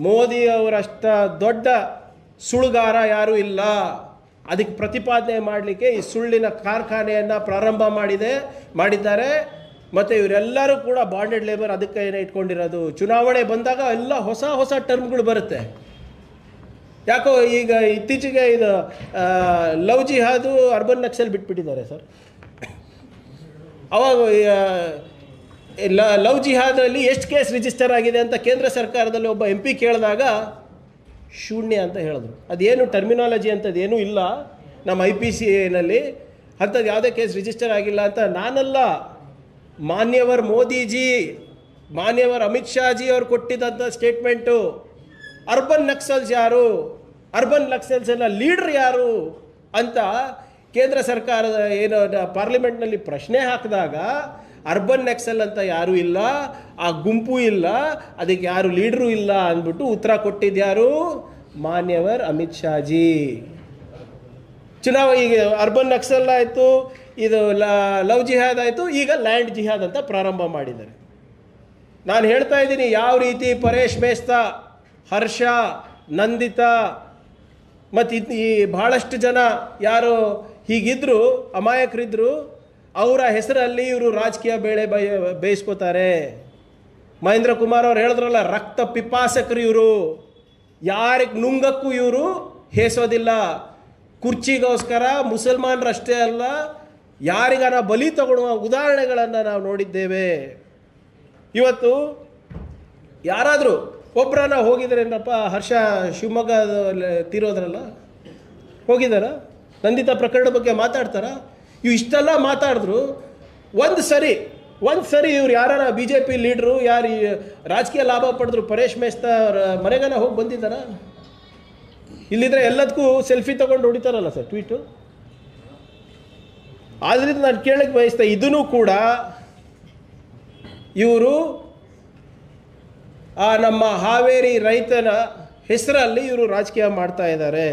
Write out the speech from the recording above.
ಮೋದಿ ಅವರಷ್ಟ ದೊಡ್ಡ ಸುಳ್ಳುಗಾರ ಯಾರೂ ಇಲ್ಲ. ಅದಕ್ಕೆ ಪ್ರತಿಪಾದನೆ ಮಾಡಲಿಕ್ಕೆ ಈ ಸುಳ್ಳಿನ ಕಾರ್ಖಾನೆಯನ್ನು ಪ್ರಾರಂಭ ಮಾಡಿದ್ದಾರೆ. ಮತ್ತು ಇವರೆಲ್ಲರೂ ಕೂಡ ಬಾಂಡೆಡ್ ಲೇಬರ್ ಅದಕ್ಕೆ ಇಟ್ಕೊಂಡಿರೋದು. ಚುನಾವಣೆ ಬಂದಾಗ ಎಲ್ಲ ಹೊಸ ಟರ್ಮ್ಗಳು ಬರುತ್ತೆ. ಯಾಕೋ ಈಗ ಇತ್ತೀಚೆಗೆ ಇದು ಲವ್ ಜಿಹಾದು ಅರ್ಬನ್ ನಕ್ಸಲ್ ಬಿಟ್ಬಿಟ್ಟಿದ್ದಾರೆ ಸರ್. ಅವಾಗ ಲವ್ ಜಿಹಾದಲ್ಲಿ ಎಷ್ಟು ಕೇಸ್ ರಿಜಿಸ್ಟರ್ ಆಗಿದೆ ಅಂತ ಕೇಂದ್ರ ಸರ್ಕಾರದಲ್ಲಿ ಒಬ್ಬ MP ಕೇಳಿದಾಗ ಶೂನ್ಯ ಅಂತ ಹೇಳಿದ್ರು. ಅದೇನು ಟರ್ಮಿನಾಲಜಿ ಅಂಥದ್ದೇನೂ ಇಲ್ಲ ನಮ್ಮ IPCನಲ್ಲಿ, ಅಂಥದ್ದು ಯಾವುದೇ ಕೇಸ್ ರಿಜಿಸ್ಟರ್ ಆಗಿಲ್ಲ ಅಂತ ನಾನಲ್ಲ, ಮಾನ್ಯವರು ಮೋದಿಜಿ, ಮಾನ್ಯವರು ಅಮಿತ್ ಶಾಜಿ ಅವರು ಕೊಟ್ಟಿದ್ದಂಥ ಸ್ಟೇಟ್ಮೆಂಟು. ಅರ್ಬನ್ ನಕ್ಸಲ್ಸ್ ಯಾರು, ಅರ್ಬನ್ ನಕ್ಸಲ್ಸ್ನ ಲೀಡ್ರ್ ಯಾರು ಅಂತ ಕೇಂದ್ರ ಸರ್ಕಾರದ ಏನು ಪಾರ್ಲಿಮೆಂಟ್ನಲ್ಲಿ ಪ್ರಶ್ನೆ ಹಾಕಿದಾಗ ಅರ್ಬನ್ ನಕ್ಸಲ್ ಅಂತ ಯಾರೂ ಇಲ್ಲ, ಆ ಗುಂಪು ಇಲ್ಲ, ಅದಕ್ಕೆ ಯಾರು ಲೀಡ್ರು ಇಲ್ಲ ಅಂದ್ಬಿಟ್ಟು ಉತ್ತರ ಕೊಟ್ಟಿದ್ಯಾರು, ಮಾನ್ಯವರು ಅಮಿತ್ ಶಾಜಿ. ಈಗ ಅರ್ಬನ್ ನಕ್ಸಲ್ ಆಯಿತು, ಇದು ಲವ್ ಜಿಹಾದ್ ಆಯಿತು, ಈಗ ಲ್ಯಾಂಡ್ ಜಿಹಾದ್ ಅಂತ ಪ್ರಾರಂಭ ಮಾಡಿದ್ದಾರೆ. ನಾನು ಹೇಳ್ತಾ ಇದ್ದೀನಿ, ಯಾವ ರೀತಿ ಪರೇಶ್ ಮೇಸ್ತಾ, ಹರ್ಷ, ನಂದಿತಾ ಮತ್ತು ಈ ಭಾಳಷ್ಟು ಜನ ಯಾರು ಹೀಗಿದ್ದರು, ಅಮಾಯಕರಿದ್ದರು, ಅವರ ಹೆಸರಲ್ಲಿ ಇವರು ರಾಜಕೀಯ ಬೇಯಿಸ್ಕೋತಾರೆ. ಮಹೇಂದ್ರ ಕುಮಾರ್ ಅವ್ರು ಹೇಳಿದ್ರಲ್ಲ, ರಕ್ತ ಪಿಪಾಸಕರು ಇವರು, ಯಾರಿಗೆ ನುಂಗಕ್ಕೂ ಇವರು ಹೇಸೋದಿಲ್ಲ. ಕುರ್ಚಿಗೋಸ್ಕರ ಮುಸಲ್ಮಾನರಷ್ಟೇ ಅಲ್ಲ, ಯಾರಿಗಾನ ಬಲಿ ತಗೊಳ್ಳುವ ಉದಾಹರಣೆಗಳನ್ನು ನಾವು ನೋಡಿದ್ದೇವೆ. ಇವತ್ತು ಯಾರಾದರೂ ಒಬ್ಬರನ್ನ ಹೋಗಿದ್ರೇನಪ್ಪ, ಹರ್ಷ ಶಿವಮೊಗ್ಗ ತೀರೋದ್ರಲ್ಲ, ಹೋಗಿದ್ದಾರ? ನಂದಿತಾ ಪ್ರಕರಣ ಬಗ್ಗೆ ಮಾತಾಡ್ತಾರ? ಇವು ಇಷ್ಟೆಲ್ಲ ಮಾತಾಡಿದ್ರು ಒಂದು ಸರಿ ಇವ್ರು ಯಾರ BJP ಲೀಡ್ರು, ಯಾರು ರಾಜಕೀಯ ಲಾಭ ಪಡೆದ್ರು, ಪರೇಶ್ ಮೇಸ್ತಾ ಅವ್ರ ಮನೆಗನ ಹೋಗಿ ಬಂದಿದ್ದಾರ? ಇಲ್ಲಿದ್ರೆ ಎಲ್ಲದಕ್ಕೂ ಸೆಲ್ಫಿ ತೊಗೊಂಡು ಹೊಡಿತಾರಲ್ಲ ಸರ್, ಟ್ವೀಟು. ಆದ್ದರಿಂದ ನಾನು ಕೇಳಕ್ಕೆ ಬಯಸ್ತಾ, ಇದೂ ಕೂಡ ಇವರು ನಮ್ಮ ಹಾವೇರಿ ರೈತನ ಹೆಸರಲ್ಲಿ ಇವರು ರಾಜಕೀಯ ಮಾಡ್ತಾ ಇದ್ದಾರೆ.